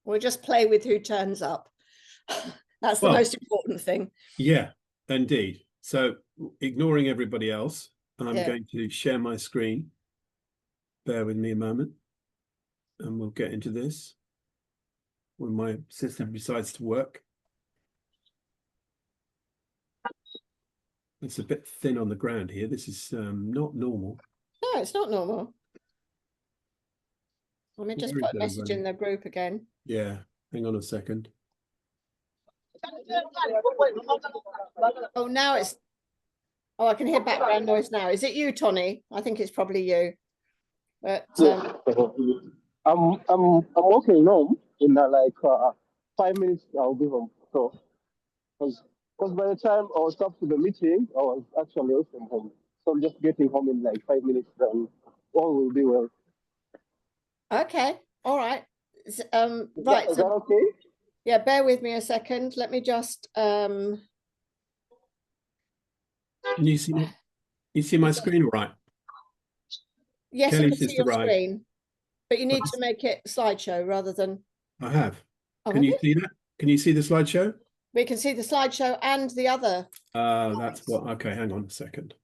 We'll just play with who turns up. That's the most important thing. Yeah, indeed. So ignoring everybody else, I'm going to share my screen. Bear with me a moment and we'll get into this when my system decides to work. It's a bit thin on the ground here. This is not normal. No, it's not normal. Let me just put a message in the group again. Yeah, hang on a second. Oh, now it's... Oh, I can hear background noise now. Is it you, Tony? I think it's probably you. But I'm walking home in like 5 minutes. I'll be home. So, because by the time I was up to the meeting, I was actually away from home. So I'm just getting home in like 5 minutes. Then all will be well. Okay. All right. Right. Is that okay? Yeah. Bear with me a second. Let me just. Can you see me? You see my screen, right? Yes, I can see your screen, but you need to make it slideshow rather than. I have. Can you see that? Can you see the slideshow? We can see the slideshow and the other. That's what. Okay, hang on a second.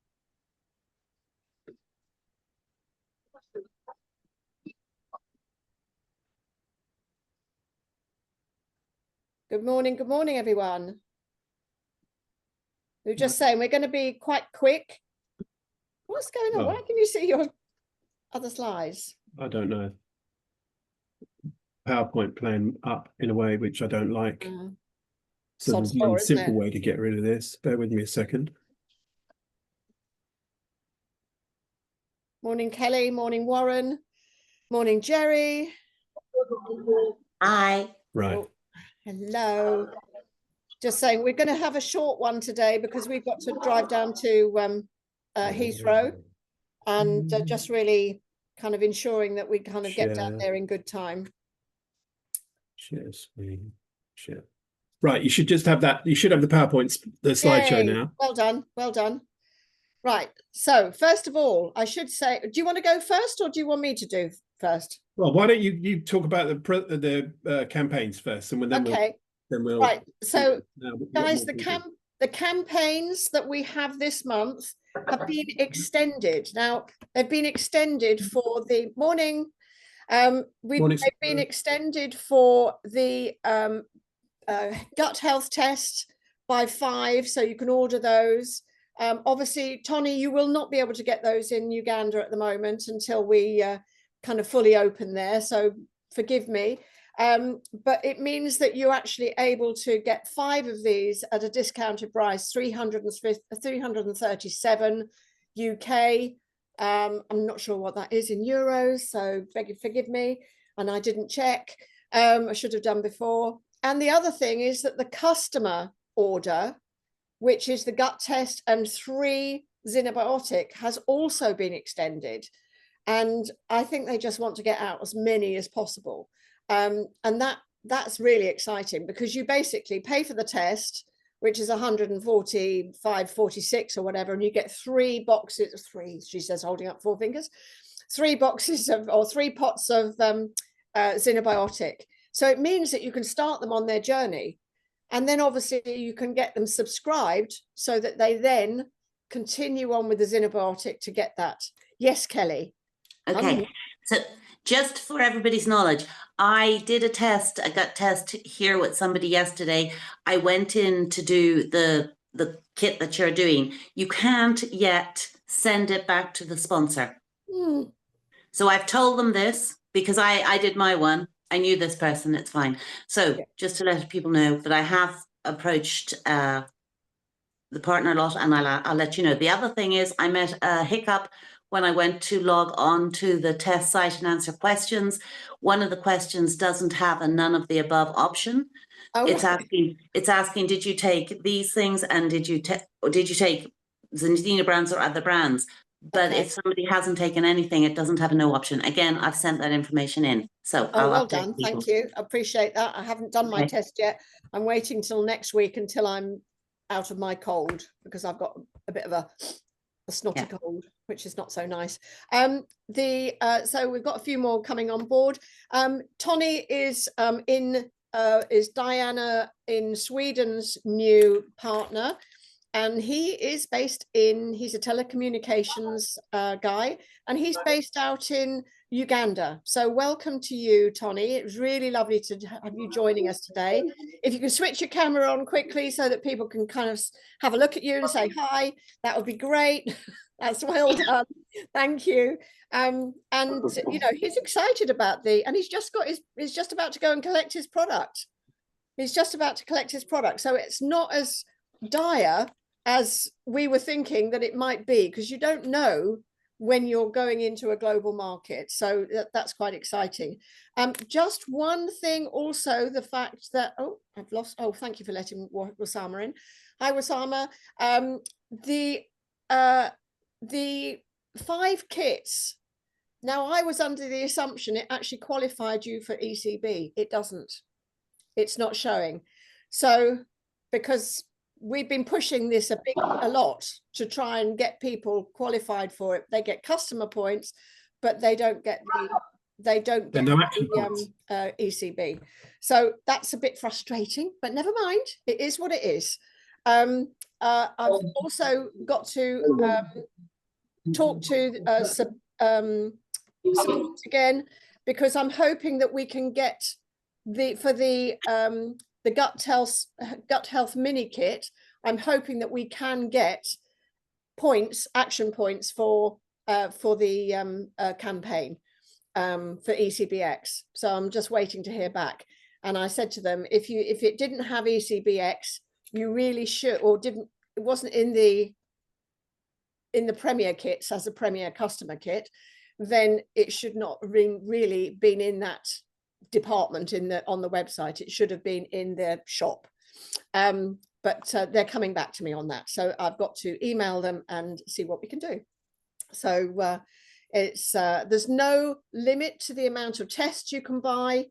Good morning, everyone. We're just saying we're going to be quite quick. What's going on? Why can you see your other slides? I don't know. PowerPoint playing up in a way which I don't like. So there's one simple way to get rid of this. Bear with me a second. Morning, Kelly. Morning, Warren. Morning, Jerry. Hi. Right. Oh, hello. Just saying we're going to have a short one today because we've got to drive down to Heathrow and just really kind of ensuring that we kind of get down there in good time. Share screen. Share. Right, you should just have that. You should have the PowerPoint, the slideshow now. Well done, well done. Right, so first of all, I should say, do you want to go first or do you want me to do first? Well, why don't you talk about the campaigns first, and then we'll right. So, guys, the campaigns that we have this month have been extended. Now, they've been extended for the morning. They've been extended for the gut health test by 5, so you can order those. Obviously, Tony, you will not be able to get those in Uganda at the moment until we kind of fully open there, so forgive me. But it means that you're actually able to get 5 of these at a discounted price, 337 UK. I'm not sure what that is in euros, so forgive me. And I didn't check. I should have done before. And the other thing is that the customer order, which is the gut test and 3 Xenobiotic, has also been extended. And I think they just want to get out as many as possible. And that's really exciting because you basically pay for the test, which is 145.46 or whatever, and you get 3 boxes, 3, she says, holding up 4 fingers, 3 boxes of, or 3 pots of Xenobiotic. So it means that you can start them on their journey. And then obviously you can get them subscribed so that they then continue on with the Xenobiotic to get that. Yes, Kelly. Okay. So just for everybody's knowledge, I did a test, a gut test here with somebody yesterday. I went in to do the kit that you're doing. You can't yet send it back to the sponsor. So I've told them this because I did my one. I knew this person, it's fine. So just to let people know that I have approached the partner lot, and I'll let you know. The other thing is I met a hiccup when I went to log on to the test site and answer questions. One of the questions doesn't have a none of the above option. It's asking, did you take these things, and did you take Zentina brands or other brands? But if somebody hasn't taken anything, it doesn't have a no option. Again, I've sent that information in. So well done. Thank you. I appreciate that. I haven't done my test yet. I'm waiting till next week until I'm out of my cold because I've got a bit of a a snotty Yeah. cold, which is not so nice. So we've got a few more coming on board. Tony is Diana in Sweden's new partner, and he's a telecommunications guy, and he's based out in Uganda. So welcome to you, Tony. It was really lovely to have you joining us today. If you can switch your camera on quickly so that people can kind of have a look at you and say hi, that would be great. That's well done. Thank you. And you know, he's excited about and he's just about to go and collect his product. He's just about to collect his product. So it's not as dire as we were thinking that it might be, because you don't know when you're going into a global market. So that's quite exciting. Just one thing also, the fact that, thank you for letting Wasama in. Hi, Wasama. The 5 kits. Now, I was under the assumption it actually qualified you for ECB. It doesn't. It's not showing. So, because we've been pushing this a lot to try and get people qualified for it. They get customer points, but they don't get ECB. So that's a bit frustrating, but never mind. It is what it is. I've also got to talk to support again, because I'm hoping that we can get the gut health mini kit. I'm hoping that we can get action points for the campaign for ECBX. So I'm just waiting to hear back. And I said to them, if it didn't have ECBX, you really should, or it wasn't in the Premier kits as a Premier customer kit, then it should not really been in that department on the website. It should have been in their shop. But they're coming back to me on that. So I've got to email them and see what we can do. So there's no limit to the amount of tests you can buy.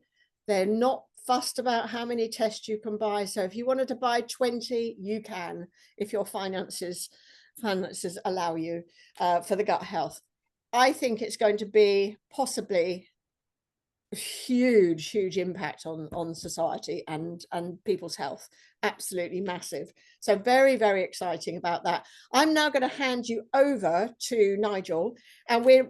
They're not fussed about how many tests you can buy. So if you wanted to buy 20, you can, if your finances allow you, for the gut health. I think it's going to be possibly huge impact on society and people's health. Absolutely massive. So very, very exciting about that. I'm now going to hand you over to Nigel, and we're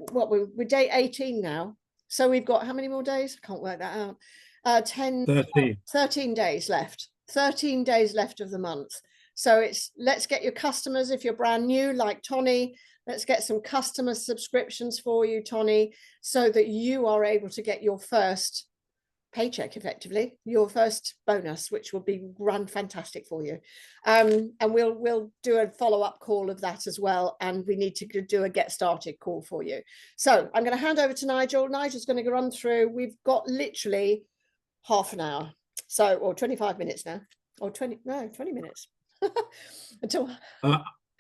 day 18 now. So we've got how many more days? I can't work that out. 13 days left. 13 days left of the month. So let's get your customers, if you're brand new like Tony, let's get some customer subscriptions for you, Tony, so that you are able to get your first paycheck, effectively, your first bonus, which will be fantastic for you. And we'll do a follow-up call of that as well. And we need to do a get started call for you. So I'm going to hand over to Nigel. Nigel's going to run through. We've got literally half an hour, or 25 minutes now, or 20 minutes. Until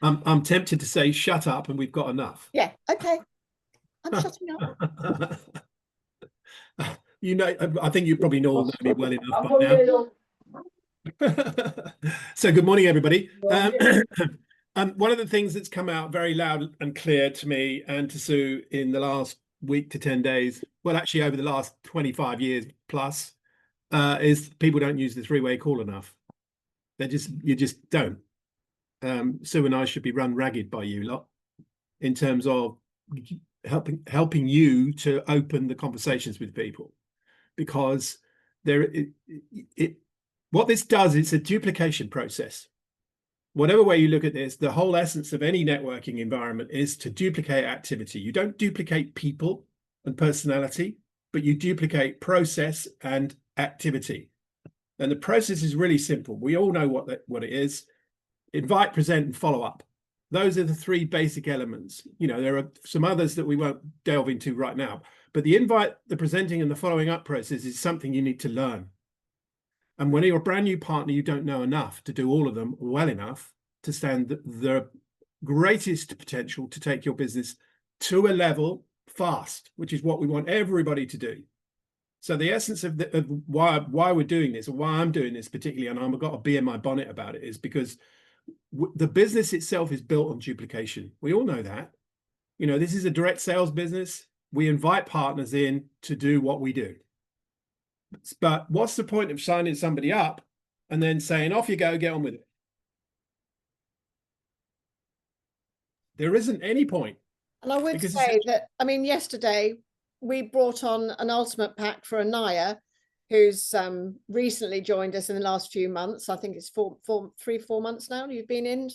I'm tempted to say shut up and we've got enough. Yeah, okay. I'm shutting up. You know, I think you probably know me well enough by now. So good morning, everybody. One of the things that's come out very loud and clear to me and to Sue in the last week to 10 days, well, actually over the last 25 years plus, is people don't use the 3-way call enough. You just don't. Sue and I should be run ragged by you lot in terms of helping you to open the conversations with people, because what this does, it's a duplication process. Whatever way you look at this, the whole essence of any networking environment is to duplicate activity. You don't duplicate people and personality, but you duplicate process and activity. And the process is really simple. We all know what it is. Invite, present, and follow up. Those are the 3 basic elements. You know, there are some others that we won't delve into right now, but the invite, the presenting, and the following up process is something you need to learn. And when you're a brand new partner, you don't know enough to do all of them well enough to stand the greatest potential to take your business to a level fast, which is what we want everybody to do. So the essence of why we're doing this, or why I'm doing this particularly, and I've got a bee in my bonnet about it, is because the business itself is built on duplication. We all know that. You know, this is a direct sales business. We invite partners in to do what we do. But what's the point of signing somebody up and then saying, off you go, get on with it? There isn't any point. And I would say that, I mean, yesterday we brought on an ultimate pack for Anaya, who's recently joined us in the last few months. I think it's 4 months now. You've been in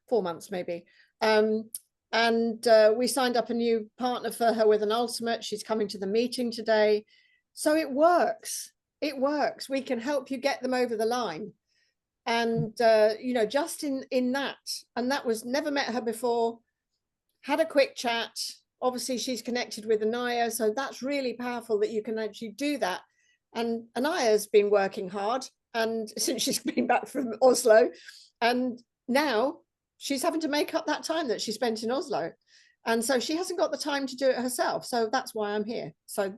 4 months, maybe. We signed up a new partner for her with an ultimate. She's coming to the meeting today. So it works. It works. We can help you get them over the line. And, you know, just in that, and that was never met her before, had a quick chat. Obviously, she's connected with Anaya. So that's really powerful that you can actually do that. And Anaya's been working hard and since she's been back from Oslo, and now she's having to make up that time that she spent in Oslo. And so she hasn't got the time to do it herself. So that's why I'm here. So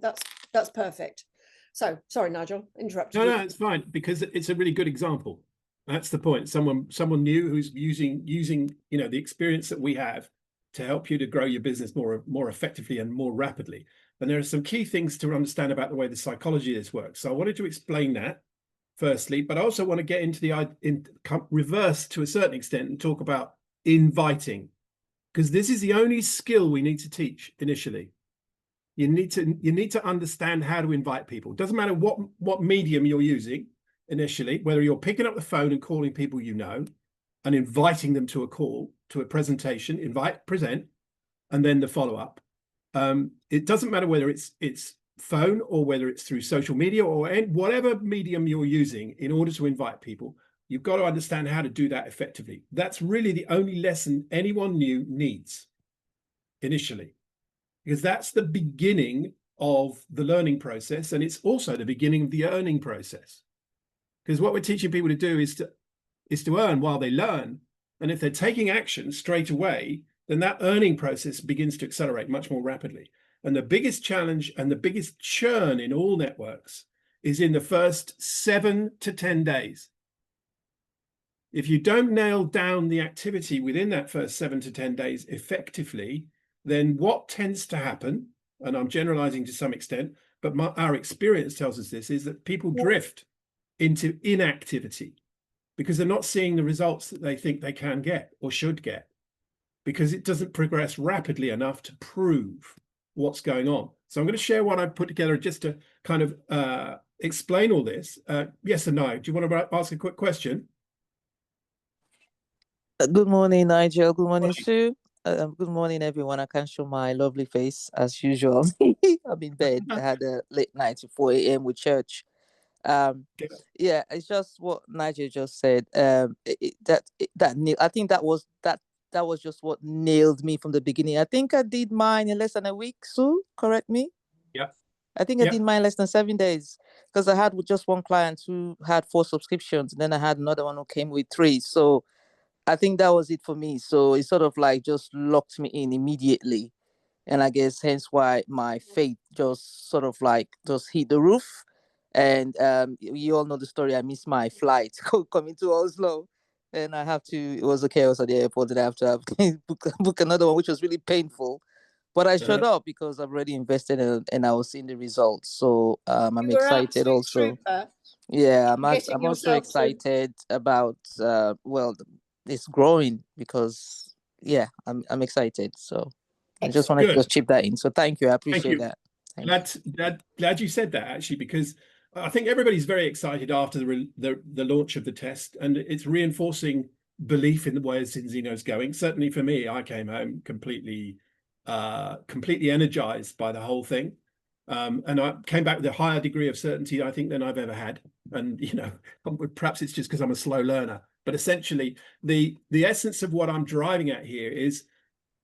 that's perfect. So sorry, Nigel, interrupted you. No, it's fine, because it's a really good example. That's the point. Someone new who's using, you know, the experience that we have to help you to grow your business more effectively and more rapidly. And there are some key things to understand about the way the psychology of this works. So I wanted to explain that firstly, but I also want to get into reverse to a certain extent and talk about inviting, because this is the only skill we need to teach initially. You need to understand how to invite people. It doesn't matter what medium you're using initially, whether you're picking up the phone and calling people you know and inviting them to a call, to a presentation, present, and then the follow-up. It doesn't matter whether it's phone or whether it's through social media or whatever medium you're using in order to invite people. You've got to understand how to do that effectively. That's really the only lesson anyone new needs initially, because that's the beginning of the learning process. And it's also the beginning of the earning process, because what we're teaching people to do is to earn while they learn. And if they're taking action straight away, then that earning process begins to accelerate much more rapidly. And the biggest challenge and the biggest churn in all networks is in the first 7 to 10 days. If you don't nail down the activity within that first 7 to 10 days effectively, then what tends to happen, and I'm generalizing to some extent, but our experience tells us this, is that people drift into inactivity because they're not seeing the results that they think they can get or should get, because it doesn't progress rapidly enough to prove what's going on. So I'm going to share what I've put together just to kind of explain all this. Yes or no? Do you want to ask a quick question? Good morning, Nigel. Good morning, Sue. Good morning, everyone. I can't show my lovely face as usual. I'm in bed. I had a late night to 4 a.m. with church. Yeah, it's just what Nigel just said. I think that was just what nailed me from the beginning. I think I did mine in less than a week. Sue, correct me? Yeah. I think I did mine less than 7 days, because I had just one client who had 4 subscriptions, and then I had another one who came with 3. So I think that was it for me. So it sort of like just locked me in immediately. And I guess hence why my faith just sort of like just hit the roof. And you all know the story. I missed my flight coming to Oslo. And it was a chaos at the airport, and I have to book another one, which was really painful. But I showed up because I've already invested and I was seeing the results. So I'm excited also. Yeah, I'm also excited about, it's growing because, I'm excited. So I just wanted to just chip that in. So thank you. I appreciate that. Glad you said that, actually, because I think everybody's very excited after the launch of the test, and it's reinforcing belief in the way Zinzino's going. Certainly for me, I came home completely energized by the whole thing. And I came back with a higher degree of certainty, I think, than I've ever had. And, perhaps it's just because I'm a slow learner. But essentially, the essence of what I'm driving at here is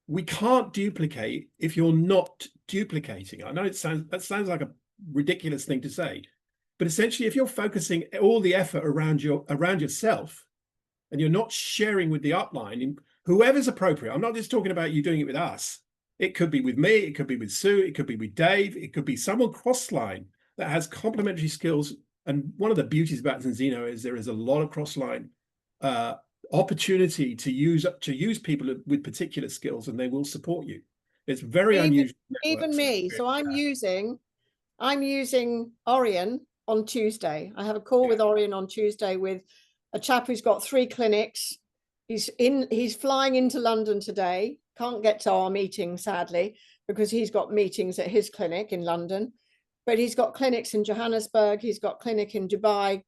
we can't duplicate if you're not duplicating. I know that sounds like a ridiculous thing to say, but essentially, if you're focusing all the effort around yourself and you're not sharing with the upline, whoever's appropriate, I'm not just talking about you doing it with us. It could be with me, it could be with Sue, it could be with Dave, it could be someone cross-line that has complementary skills. And one of the beauties about Zinzino is there is a lot of cross-line opportunity to use people with particular skills, and they will support you. It's very unusual. Even me. So I'm using Orion on Tuesday. I have a call with Orion on Tuesday with a chap who's got 3 clinics. He's flying into London today. Can't get to our meeting, sadly, because he's got meetings at his clinic in London. But he's got clinics in Johannesburg. He's got clinic in Dubai,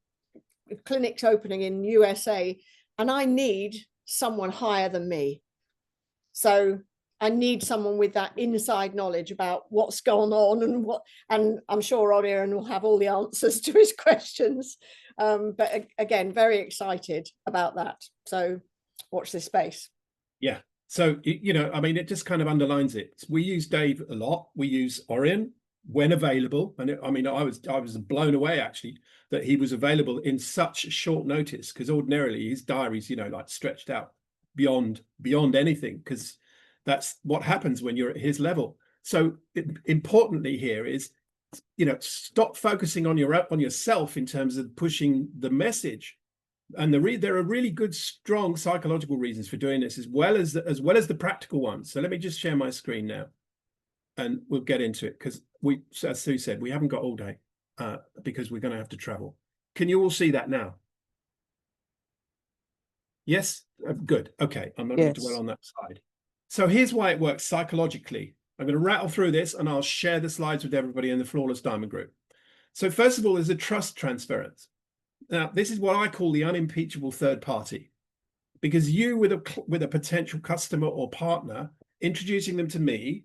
clinics opening in USA. And I need someone higher than me. So I need someone with that inside knowledge about what's going on and I'm sure Orion will have all the answers to his questions. But again, very excited about that. So watch this space. Yeah. So, you know, I mean, it just kind of underlines it. We use Dave a lot. We use Orion when available. And I mean, I was blown away actually that he was available in such short notice, because ordinarily his diary's, you know, like stretched out beyond anything, because that's what happens when you're at his level. So importantly here is, you know, stop focusing on yourself in terms of pushing the message. And there are really good, strong psychological reasons for doing this, as well as the practical ones. So let me just share my screen now, and we'll get into it, because as Sue said, we haven't got all day because we're going to have to travel. Can you all see that now? Yes, good. Okay, I'm not going to dwell on that slide. So here's why it works psychologically. I'm going to rattle through this, and I'll share the slides with everybody in the Flawless Diamond Group. So first of all, there's a trust transference. Now, this is what I call the unimpeachable third party, because you with a potential customer or partner, introducing them to me,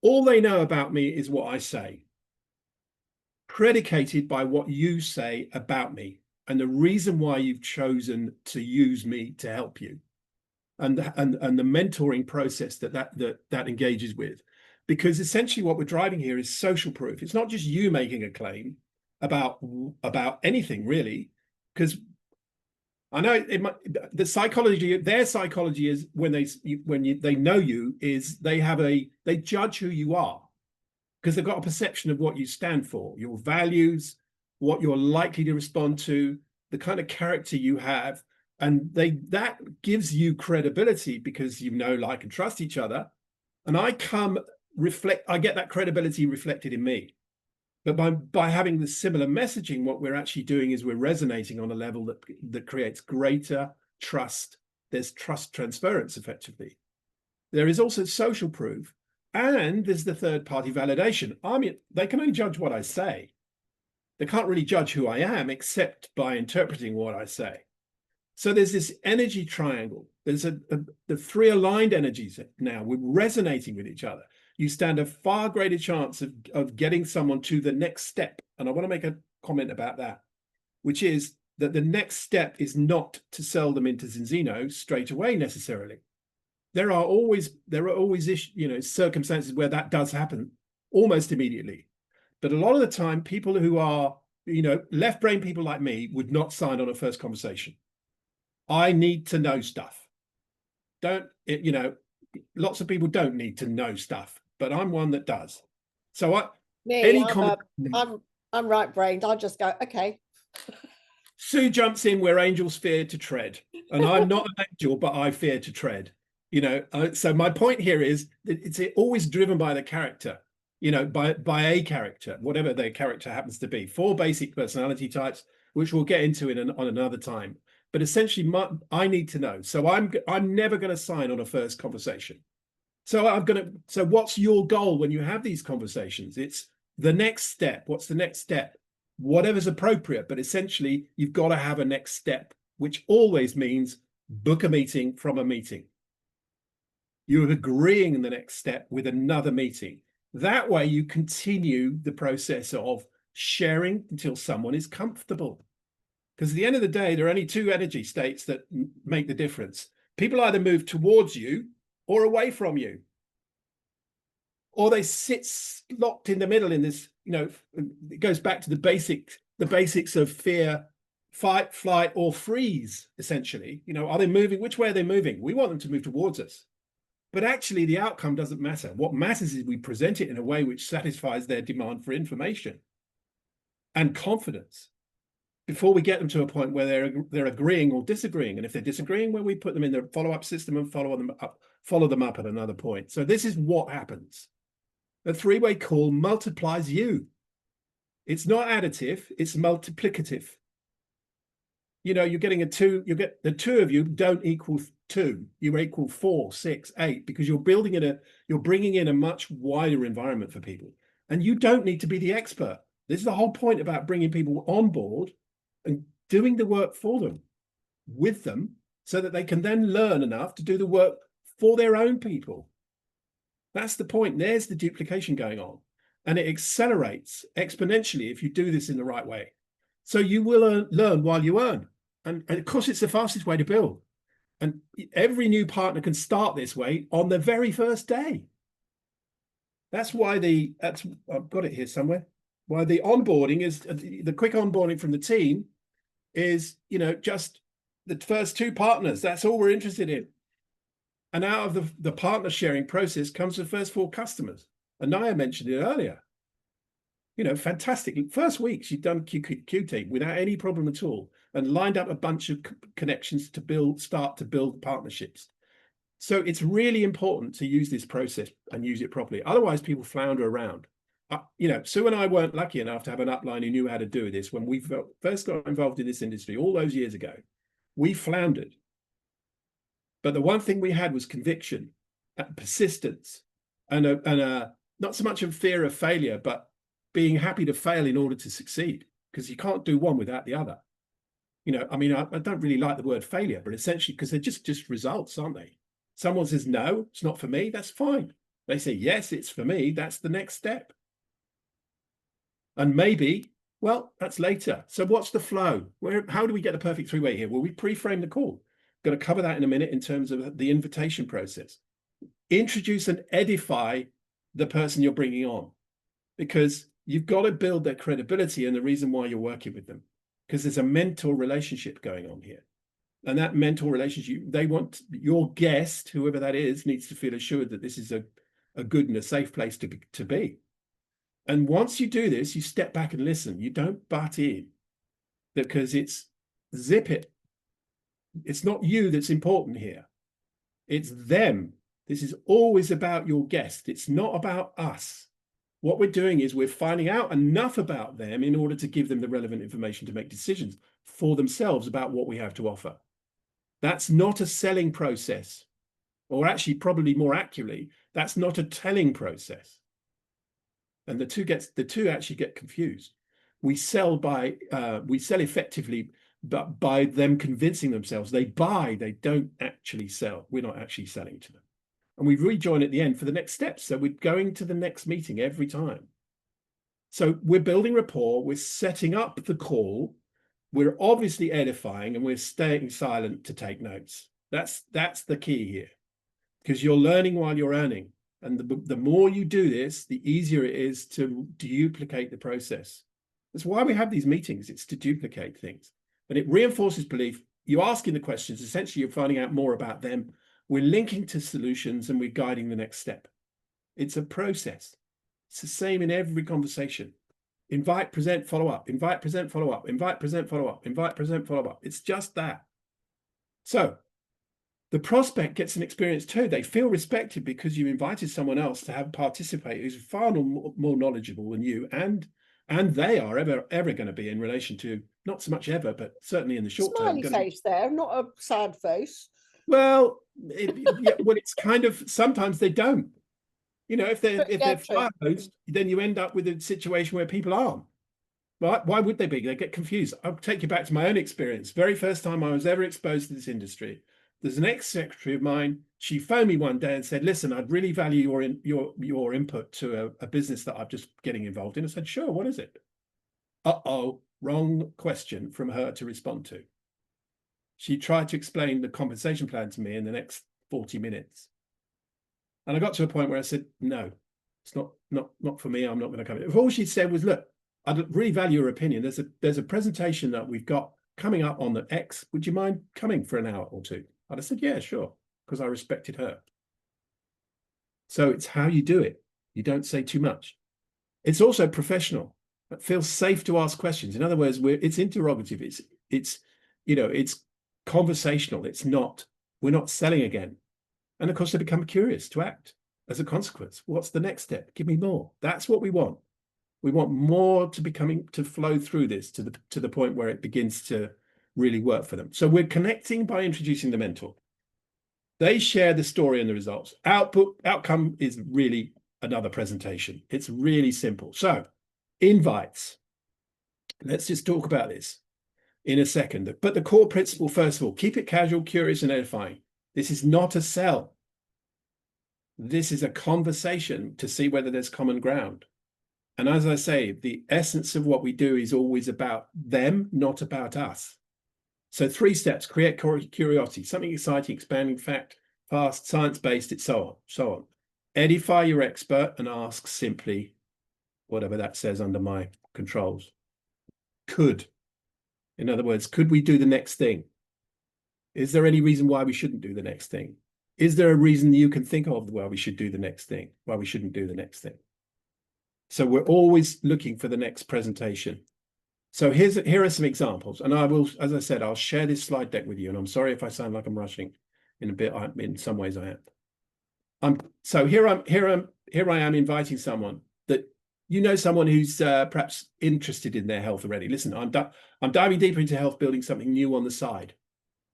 all they know about me is what I say, predicated by what you say about me and the reason why you've chosen to use me to help you, and the mentoring process that engages with. Because essentially what we're driving here is social proof. It's not just you making a claim about anything really, because I know their psychology is when they know you is they judge who you are, because they've got a perception of what you stand for, your values, what you're likely to respond to, the kind of character you have, and that gives you credibility because you know, like, and trust each other. And I get that credibility reflected in me. But by having the similar messaging, what we're actually doing is we're resonating on a level that creates greater trust. There's trust transference effectively. There is also social proof, and there's the third party validation. I mean, they can only judge what I say. They can't really judge who I am except by interpreting what I say. So there's this energy triangle. There's the 3 aligned energies now. We're resonating with each other. You stand a far greater chance of getting someone to the next step. And I want to make a comment about that, which is that the next step is not to sell them into Zinzino straight away necessarily. There are always circumstances where that does happen almost immediately. But a lot of the time, people who are, left brain people like me would not sign on a first conversation. I need to know stuff. Lots of people don't need to know stuff, but I'm one that does. So I'm right brained. I'll just go, okay. Sue jumps in where angels fear to tread, and I'm not an angel, but I fear to tread. So my point here is that it's always driven by the character, by a character, whatever their character happens to be. 4 basic personality types, which we'll get into on another time. But essentially, I need to know. So I'm never going to sign on a first conversation. So So what's your goal when you have these conversations? It's the next step. What's the next step? Whatever's appropriate. But essentially, you've got to have a next step, which always means book a meeting from a meeting. You're agreeing in the next step with another meeting. That way, you continue the process of sharing until someone is comfortable. Because at the end of the day, there are only 2 energy states that make the difference. People either move towards you or away from you, or they sit locked in the middle in this, it goes back to the basics of fear, fight, flight, or freeze, essentially. Are they moving? Which way are they moving? We want them to move towards us. But actually, the outcome doesn't matter. What matters is we present it in a way which satisfies their demand for information and confidence. before we get them to a point where they're agreeing or disagreeing. And if they're disagreeing, well, we put them in the follow-up system and follow them up at another point. So this is what happens. A three-way call multiplies you. It's not additive, it's multiplicative. You know, you're getting the two of you don't equal 2. You equal 4, 6, 8, because you're bringing in a much wider environment for people. And you don't need to be the expert. This is the whole point about bringing people on board and doing the work for them, with them, so that they can then learn enough to do the work for their own people. That's the point. There's the duplication going on. And it accelerates exponentially if you do this in the right way. So you will learn while you earn. And of course, it's the fastest way to build. And every new partner can start this way on the very first day. That's why I've got it here somewhere. Why the onboarding is, the quick onboarding from the team is, you know, just the first 2 partners. That's all we're interested in. And out of the partner sharing process comes the first 4 customers. Anaya mentioned it earlier. You know, fantastic. First week, she'd done Qt without any problem at all and lined up a bunch of connections to start to build partnerships. So it's really important to use this process and use it properly. Otherwise, people flounder around. You know, Sue and I weren't lucky enough to have an upline who knew how to do this. When we first got involved in this industry all those years ago, we floundered. But the one thing we had was conviction, persistence, and not so much a fear of failure, but being happy to fail in order to succeed, because you can't do one without the other. You know, I mean, I don't really like the word failure, but essentially, because they're just results, aren't they? Someone says, no, it's not for me. That's fine. They say, yes, it's for me. That's the next step. And maybe, well, that's later. So what's the flow? How do we get the perfect three-way here? Well, we pre-frame the call. Going to cover that in a minute in terms of the invitation process. Introduce and edify the person you're bringing on, because you've got to build their credibility and the reason why you're working with them, because there's a mentor relationship going on here. And that mentor relationship, they want your guest, whoever that is, needs to feel assured that this is a good and a safe place to be. And once you do this, you step back and listen. You don't butt in, because it's zip it. It's not you that's important here. It's them. This is always about your guest. It's not about us. What we're doing is we're finding out enough about them in order to give them the relevant information to make decisions for themselves about what we have to offer. That's not a selling process, or actually probably more accurately, that's not a telling process. And the two actually get confused. We sell effectively, but by them convincing themselves. They buy, they don't actually sell. We're not actually selling to them. And we rejoin at the end for the next steps. So we're going to the next meeting every time. So we're building rapport, we're setting up the call, we're obviously edifying, and we're staying silent to take notes. That's the key here, because you're learning while you're earning. And the more you do this, the easier it is to duplicate the process. That's why we have these meetings. It's to duplicate things. And it reinforces belief. You're asking the questions. Essentially, you're finding out more about them. We're linking to solutions, and we're guiding the next step. It's a process. It's the same in every conversation. Invite, present, follow up. Invite, present, follow up. Invite, present, follow up. Invite, present, follow up. It's just that. So the prospect gets an experience too. They feel respected because you invited someone else to have participate who's far more knowledgeable than you, and they are ever going to be in relation to, not so much ever, but certainly in the short term. Smiley face there, not a sad face. Well, it's kind of, sometimes they don't. You know, if they're fire hosed, then you end up with a situation where people aren't. Right? Why would they be? They get confused. I'll take you back to my own experience. Very first time I was ever exposed to this industry, there's an ex-secretary of mine. She phoned me one day and said, listen, I'd really value your input to a business that I'm just getting involved in. I said, sure, what is it? Uh-oh, wrong question from her to respond to. She tried to explain the compensation plan to me in the next 40 minutes. And I got to a point where I said, no, it's not for me. I'm not going to come in. If all she said was, look, I'd really value your opinion. There's a presentation that we've got coming up on the X. Would you mind coming for an hour or two? And I said, yeah, sure, because I respected her. So it's how you do it. You don't say too much. It's also professional. It feels safe to ask questions. In other words, it's interrogative. It's it's conversational. It's not, we're not selling again. And of course, they become curious to act as a consequence. What's the next step? Give me more. That's what we want. We want more to flow through this to the point where it begins to really work for them. So we're connecting by introducing the mentor. They share the story and the results. Outcome is really another presentation. It's really simple. So invites. Let's just talk about this in a second. But the core principle, first of all, keep it casual, curious, and edifying. This is not a sell. This is a conversation to see whether there's common ground. And as I say, the essence of what we do is always about them, not about us. So 3 steps: create curiosity, something exciting, expanding, fact, fast, science-based, it's so on. Edify your expert and ask simply, whatever that says under my controls. Could. In other words, could we do the next thing? Is there any reason why we shouldn't do the next thing? Is there a reason you can think of why we should do the next thing, why we shouldn't do the next thing? So we're always looking for the next presentation. So here are some examples, and I will, as I said, I'll share this slide deck with you. And I'm sorry if I sound like I'm rushing in a bit. In some ways, I am. So here I am inviting someone that someone who's perhaps interested in their health already. Listen, I'm diving deeper into health, building something new on the side.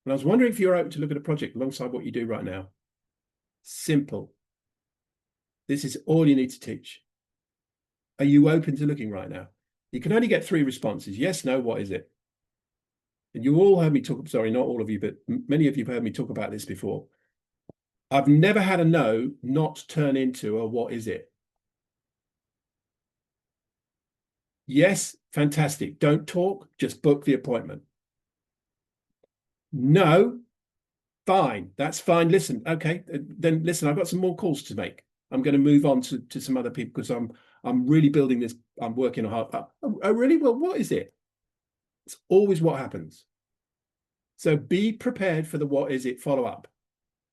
And I was wondering if you're open to look at a project alongside what you do right now. Simple. This is all you need to teach. Are you open to looking right now? You can only get 3 responses. Yes, no, what is it? And you all heard me talk, sorry, not all of you, but many of you have heard me talk about this before. I've never had a no not turn into a what is it? Yes, fantastic. Don't talk, just book the appointment. No, fine, that's fine. Listen, okay, then listen, I've got some more calls to make. I'm going to move on to some other people because I'm really building this. I'm working hard. Oh, really? Well, what is it? It's always what happens. So be prepared for the what is it follow-up.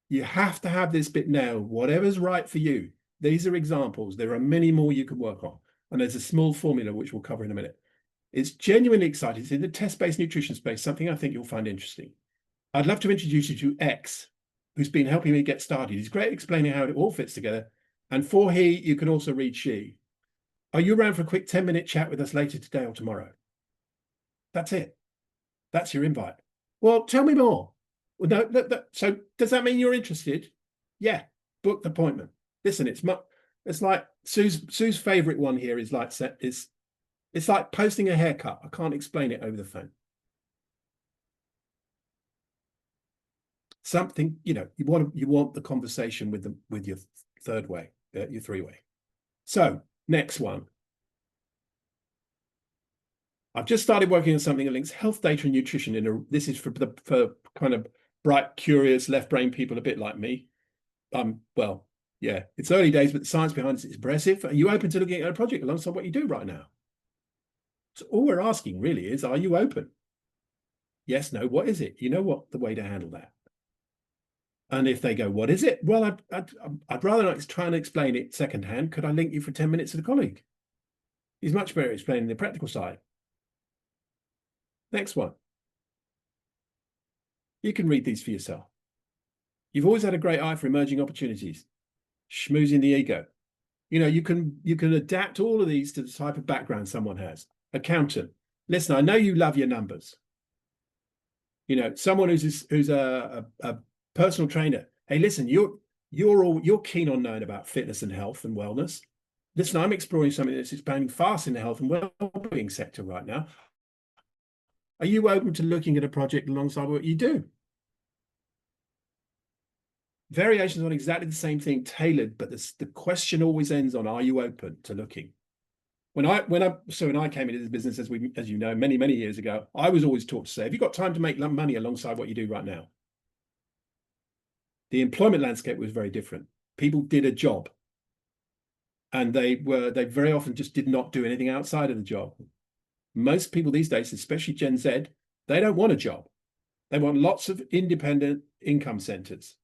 You have to have this bit nailed, whatever's right for you. These are examples. There are many more you can work on. And there's a small formula which we'll cover in a minute. It's genuinely exciting. It's in the test-based nutrition space, something I think you'll find interesting. I'd love to introduce you to X, who's been helping me get started. He's great at explaining how it all fits together. And for he, you can also read she. Are you around for a quick 10-minute chat with us later today or tomorrow? That's it. That's your invite. Well, tell me more. Well, no, so does that mean you're interested? Yeah, book the appointment. Listen, it's like Sue's favorite one here is like it's like posting a haircut. I can't explain it over the phone. Something, you want the conversation with your third way, your 3-way. So next one. I've just started working on something that links health data and nutrition this is for kind of bright, curious, left brain people a bit like me. Well, yeah, it's early days, but the science behind it is impressive. Are you open to looking at a project alongside what you do right now? So all we're asking really is, are you open? Yes, no, what is it? You know what the way to handle that. And if they go, what is it? Well, I'd rather not try and explain it secondhand. Could I link you for 10 minutes with a colleague? He's much better at explaining the practical side. Next one. You can read these for yourself. You've always had a great eye for emerging opportunities. Schmoozing the ego. You can adapt all of these to the type of background someone has. Accountant. Listen, I know you love your numbers. Someone who's a personal trainer. Hey, listen, you're keen on knowing about fitness and health and wellness. Listen, I'm exploring something that's expanding fast in the health and well-being sector right now. Are you open to looking at a project alongside what you do? Variations on exactly the same thing, tailored, but the question always ends on, are you open to looking? When I came into this business, as you know, many years ago, I was always taught to say, have you got time to make money alongside what you do right now? The employment landscape was very different. People did a job, and they very often just did not do anything outside of the job. Most people these days, especially Gen Z, they don't want a job. They want lots of independent income centers.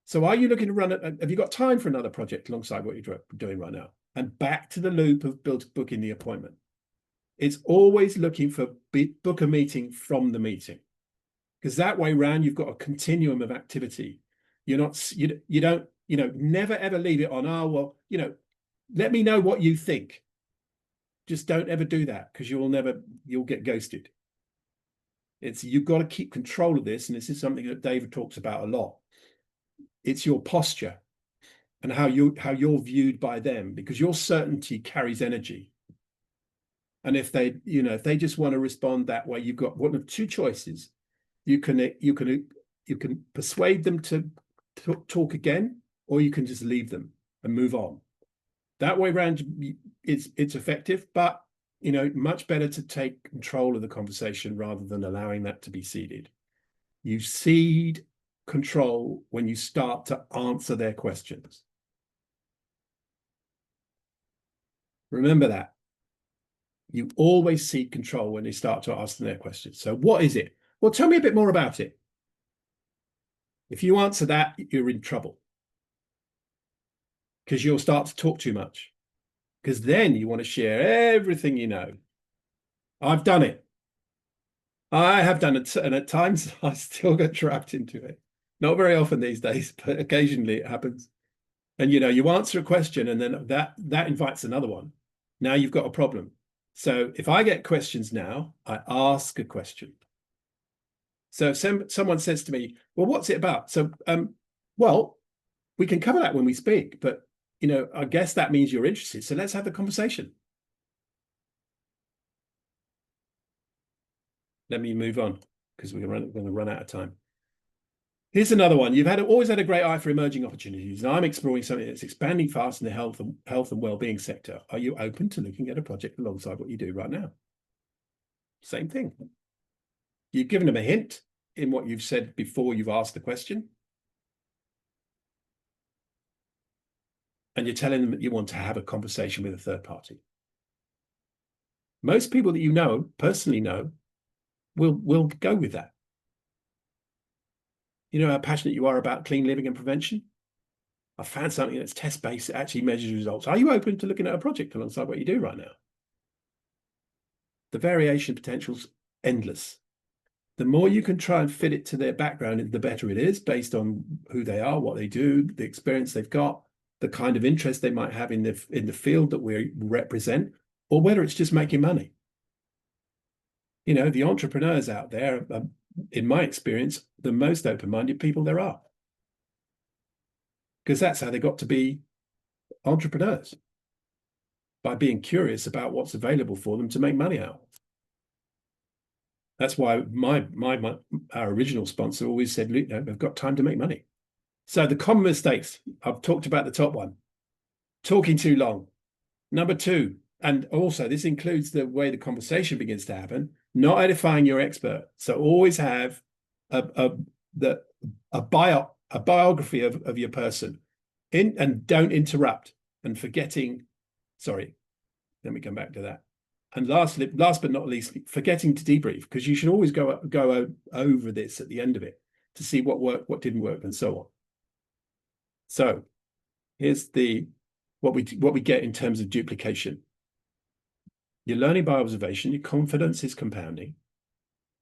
So are you looking to have you got time for another project alongside what you're doing right now? And back to the loop of booking the appointment. It's always looking for book a meeting from the meeting, because that way round you've got a continuum of activity. You're not, you don't, never ever leave it on, oh, well, let me know what you think. Just don't ever do that, because you'll get ghosted. You've got to keep control of this. And this is something that David talks about a lot. It's your posture and how you're viewed by them, because your certainty carries energy. And if they just want to respond that way, you've got one of two choices. You can persuade them to talk again, or you can just leave them and move on. That way around, it's effective, but much better to take control of the conversation rather than allowing that to be ceded. You cede control when you start to answer their questions. Remember that. You always cede control when they start to ask them their questions. So what is it? Well, tell me a bit more about it. If you answer that, you're in trouble, because you'll start to talk too much, because then you want to share everything you know. I've done it. I have done it, and at times I still get trapped into it. Not very often these days, but occasionally it happens. And you answer a question, and then that invites another one. Now you've got a problem. So if I get questions now, I ask a question. So if someone says to me, well, what's it about? So, well, we can cover that when we speak, but, I guess that means you're interested. So let's have the conversation. Let me move on, because we're going to run out of time. Here's another one. You've always had a great eye for emerging opportunities, and I'm exploring something that's expanding fast in the health and well-being sector. Are you open to looking at a project alongside what you do right now? Same thing. You've given them a hint in what you've said before you've asked the question. And you're telling them that you want to have a conversation with a third party. Most people that you know, personally know, will go with that. You know how passionate you are about clean living and prevention? I found something that's test-based, that actually measures results. Are you open to looking at a project alongside what you do right now? The variation potential's endless. The more you can try and fit it to their background, the better it is, based on who they are, what they do, the experience they've got, the kind of interest they might have in the field that we represent, or whether it's just making money. The entrepreneurs out there, in my experience, the most open-minded people there are, because that's how they got to be entrepreneurs, by being curious about what's available for them to make money out. That's why our original sponsor always said, we've got time to make money. So the common mistakes, I've talked about the top one, talking too long. Number two, and also this includes the way the conversation begins to happen, not edifying your expert. So always have a biography of your person and don't interrupt, and forgetting, sorry, let me come back to that. And last but not least, forgetting to debrief, because you should always go over this at the end of it to see what worked, what didn't work, and so on. So here's what we get in terms of duplication. You're learning by observation, your confidence is compounding,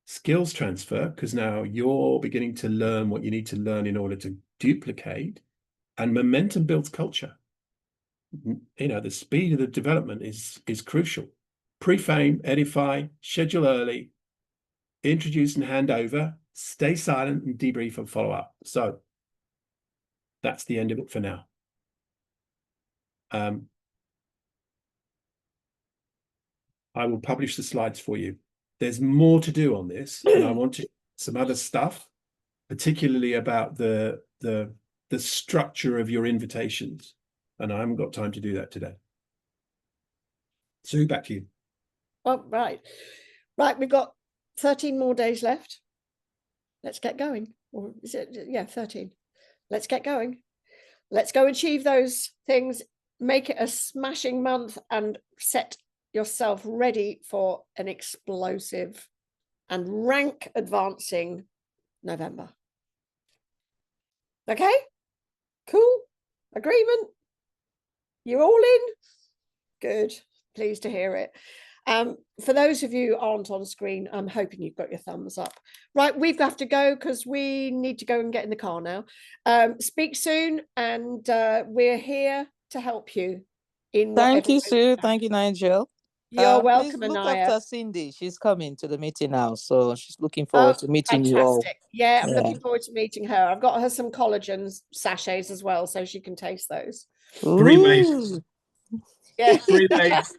skills transfer, because now you're beginning to learn what you need to learn in order to duplicate, and momentum builds culture. The speed of the development is crucial. Pre-frame, edify, schedule early, introduce and hand over, stay silent and debrief and follow up. So that's the end of it for now. I will publish the slides for you. There's more to do on this, and I want to some other stuff, particularly about the structure of your invitations, and I haven't got time to do that today. Sue, back to you. Oh, right. We've got 13 more days left. Let's get going. Or is it? Yeah, 13. Let's get going. Let's go achieve those things. Make it a smashing month and set yourself ready for an explosive and rank advancing November. Okay? Cool? Agreement? You all in? Good. Pleased to hear it. For those of you who aren't on screen, I'm hoping you've got your thumbs up. Right, we have to go because we need to go and get in the car now. Speak soon, and we're here to help you. Thank you, Sue. Thank you, Nigel. You're welcome, please look Anaya. after Cindy. She's coming to the meeting now, so she's looking forward to meeting you all. Yeah, I'm looking forward to meeting her. I've got her some collagen sachets as well, so she can taste those. 3 ways. Yeah. 3 ways.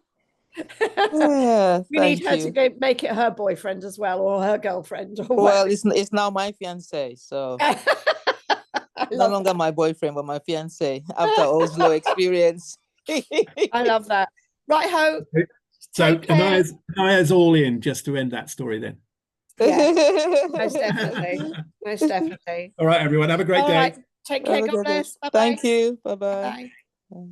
Yeah, We need her to go make it her boyfriend as well, or her girlfriend. Or well, it's now my fiance, so no longer my boyfriend, but my fiance after Oslo experience. I love that. Right ho. So Anaya's all in, just to end that story then. Yeah, most definitely. Most definitely. All right, everyone. Have a great day. Right. Take care. God bless. Bye-bye. Thank you. Bye-bye. Bye.